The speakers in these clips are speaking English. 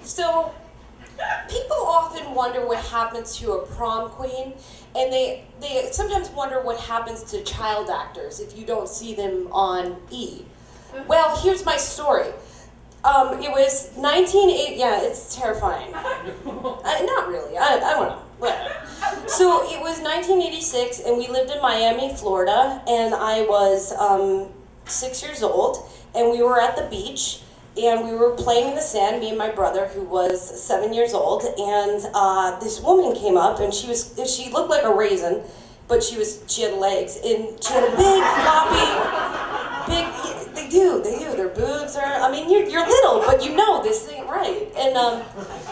So people often wonder what happens to a prom queen, and they sometimes wonder what happens to child actors if you don't see them on E! Well, here's my story. It was 1980, yeah, it's terrifying. Not really, I don't know, whatever. So it was 1986, and we lived in Miami, Florida, and I was 6 years old, and we were at the beach, and we were playing in the sand, me and my brother, who was 7 years old, and this woman came up, and she looked like a raisin, but she had legs, and she had a big, floppy, they do, their boobs are, I mean, you're little, but you know this ain't right. And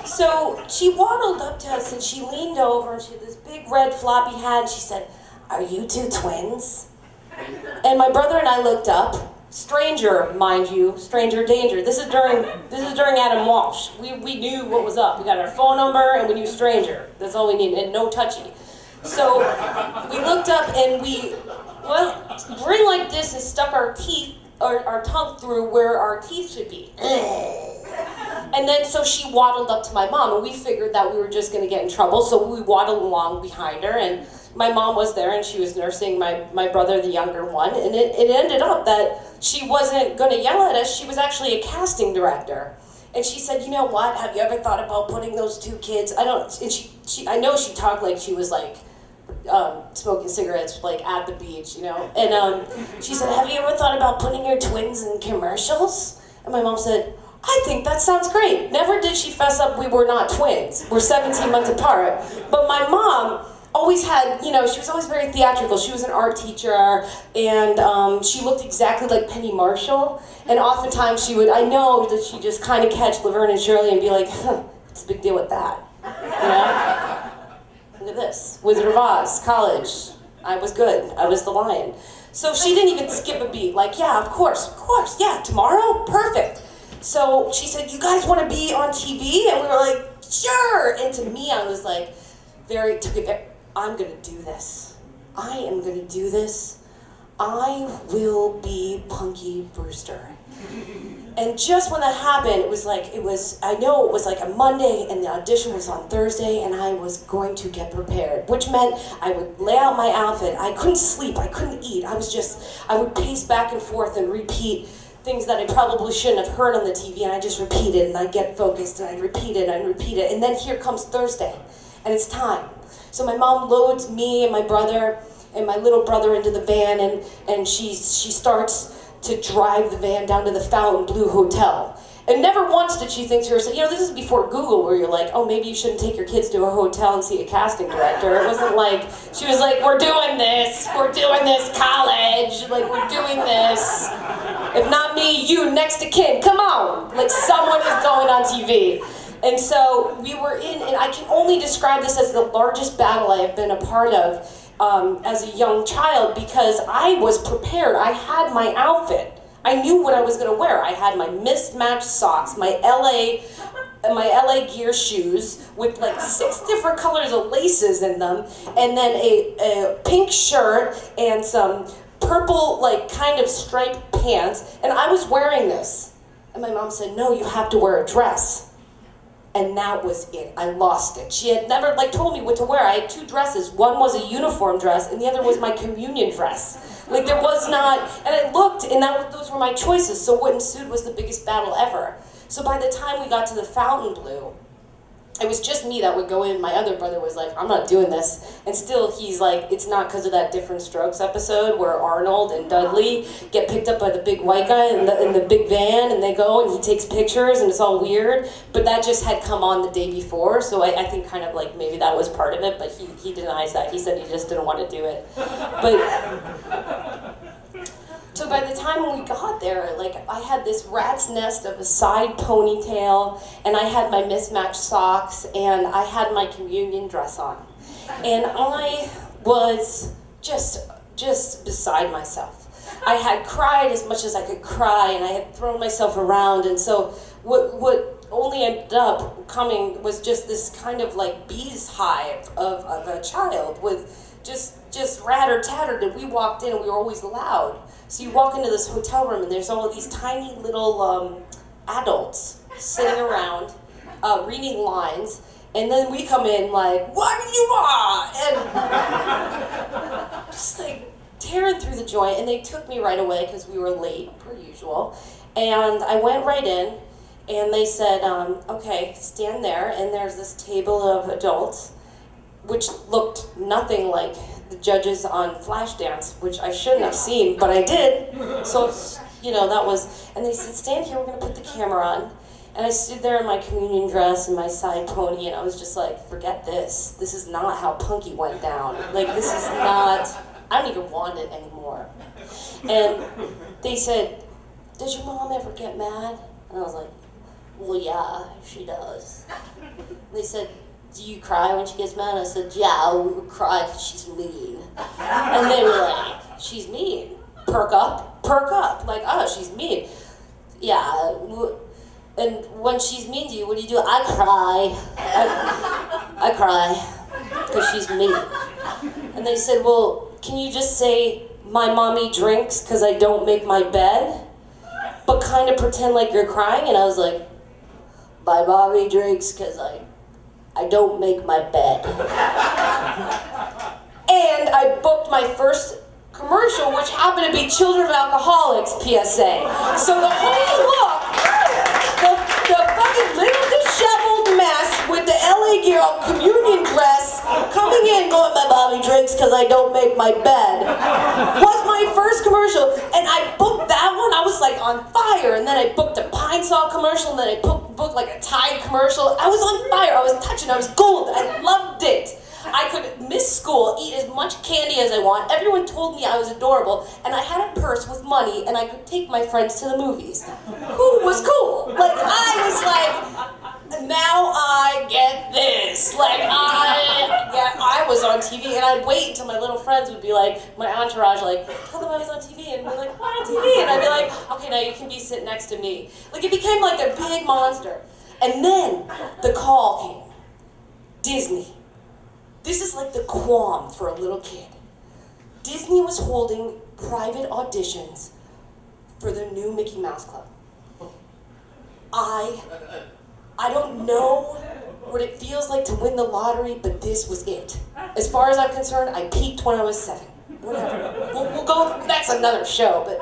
so she waddled up to us, and she leaned over, and she had this big red floppy hat, and she said, "Are you two twins?" And my brother and I looked up. Stranger, mind you, stranger danger. This is during Adam Walsh. We knew what was up. We got our phone number and we knew stranger. That's all we needed, and no touchy. So we looked up and we're in like this and stuck our teeth or our tongue through where our teeth should be. And then so she waddled up to my mom, and we figured that we were just gonna get in trouble, so we waddled along behind her, and my mom was there, and she was nursing my brother, the younger one, and it ended up that she wasn't gonna yell at us, she was actually a casting director. And she said, "You know what, have you ever thought about putting those two kids," I know she talked like she was like, smoking cigarettes like at the beach, you know, and she said, "Have you ever thought about putting your twins in commercials?" And my mom said, "I think that sounds great." Never did she fess up we were not twins. We're 17 months apart. But my mom always had, you know, she was always very theatrical. She was an art teacher, and she looked exactly like Penny Marshall. And oftentimes I know that she'd just kind of catch Laverne and Shirley and be like, "Huh, what's the big deal with that?" You know? Look at this, Wizard of Oz, college. I was good, I was the lion. So she didn't even skip a beat, like, "Yeah, of course, yeah, tomorrow, perfect." So she said, "You guys want to be on TV?" And we were like, "Sure." And to me, I was like, I'm gonna do this. I am gonna do this. I will be Punky Brewster. And just when that happened, I know it was like a Monday, and the audition was on Thursday, and I was going to get prepared, which meant I would lay out my outfit. I couldn't sleep, I couldn't eat. I would pace back and forth and repeat things that I probably shouldn't have heard on the TV, and I just repeat it, and I get focused, and I repeat it, and then here comes Thursday, and it's time. So my mom loads me and my brother and my little brother into the van, and she starts to drive the van down to the Fontainebleau Hotel. And never once did she think to herself, you know, this is before Google, where you're like, oh, maybe you shouldn't take your kids to a hotel and see a casting director. It wasn't like, she was like, we're doing this college, like, we're doing this. If not me, you, next to kin, come on. Like, someone is going on TV. And so we were in, and I can only describe this as the largest battle I have been a part of as a young child, because I was prepared. I had my outfit. I knew what I was going to wear. I had my mismatched socks, my LA Gear shoes with like 6 different colors of laces in them, and then a pink shirt and some purple like kind of striped pants, and I was wearing this. And my mom said, "No, you have to wear a dress." And that was it. I lost it. She had never told me what to wear. I had 2 dresses. One was a uniform dress, and the other was my communion dress. Like, there was not, and I looked, and those were my choices. So what ensued was the biggest battle ever. So by the time we got to the Fontainebleau, it was just me that would go in. My other brother was like, "I'm not doing this." And still, he's like, it's not because of that Different Strokes episode where Arnold and Dudley get picked up by the big white guy in the big van, and they go and he takes pictures, and it's all weird. But that just had come on the day before, so I think kind of like maybe that was part of it, but he denies that. He said he just didn't want to do it. But so by the time when we got there, like, I had this rat's nest of a side ponytail, and I had my mismatched socks, and I had my communion dress on. And I was just beside myself. I had cried as much as I could cry, and I had thrown myself around, and so what only ended up coming was just this kind of like bee's hive of a child with just ratter-tattered, and we walked in and we were always loud. So you walk into this hotel room and there's all of these tiny little adults sitting around, reading lines, and then we come in like, what do you want? And just like tearing through the joint, and they took me right away because we were late, per usual. And I went right in, and they said, okay, stand there, and there's this table of adults, which looked nothing like the judges on Flashdance, which I shouldn't have seen, but I did. So, you know, that was, and they said, stand here, we're gonna put the camera on. And I stood there in my communion dress and my side pony, and I was just like, forget this. This is not how Punky went down. Like, this is not, I don't even want it anymore. And they said, does your mom ever get mad? And I was like, well, yeah, she does. They said, do you cry when she gets mad? And I said, yeah, we cry because she's mean. And they were like, she's mean. Perk up, perk up. Like, oh, she's mean. Yeah, and when she's mean to you, what do you do? I cry. I cry because she's mean. And they said, well, can you just say, my mommy drinks because I don't make my bed? But kind of pretend like you're crying? And I was like, my mommy drinks because I don't make my bed. And I booked my first commercial, which happened to be Children of Alcoholics PSA. So the whole look, the fucking little disheveled mess with the LA girl communion dress coming in going, my mommy drinks because I don't make my bed, was my first commercial. And I booked that one, I was like on fire. And then I booked a Pine Sol commercial, and then I booked like a Tide commercial. I was on fire, I was touching, I was gold, I loved it. I could miss school, eat as much candy as I want. Everyone told me I was adorable, and I had a purse with money, and I could take my friends to the movies. Who was cool? Like, I was like, now I get this. Like, I was on TV, and I'd wait until my little friends would be like, my entourage, like, tell them I was on TV, and be like, why on TV? And I'd be like, okay, now you can be sitting next to me. Like, it became like a big monster. And then the call came. Disney. This is like the qualm for a little kid. Disney was holding private auditions for the new Mickey Mouse Club. I don't know what it feels like to win the lottery, but this was it. As far as I'm concerned, I peaked when I was 7. Whatever. We'll go, that's another show, but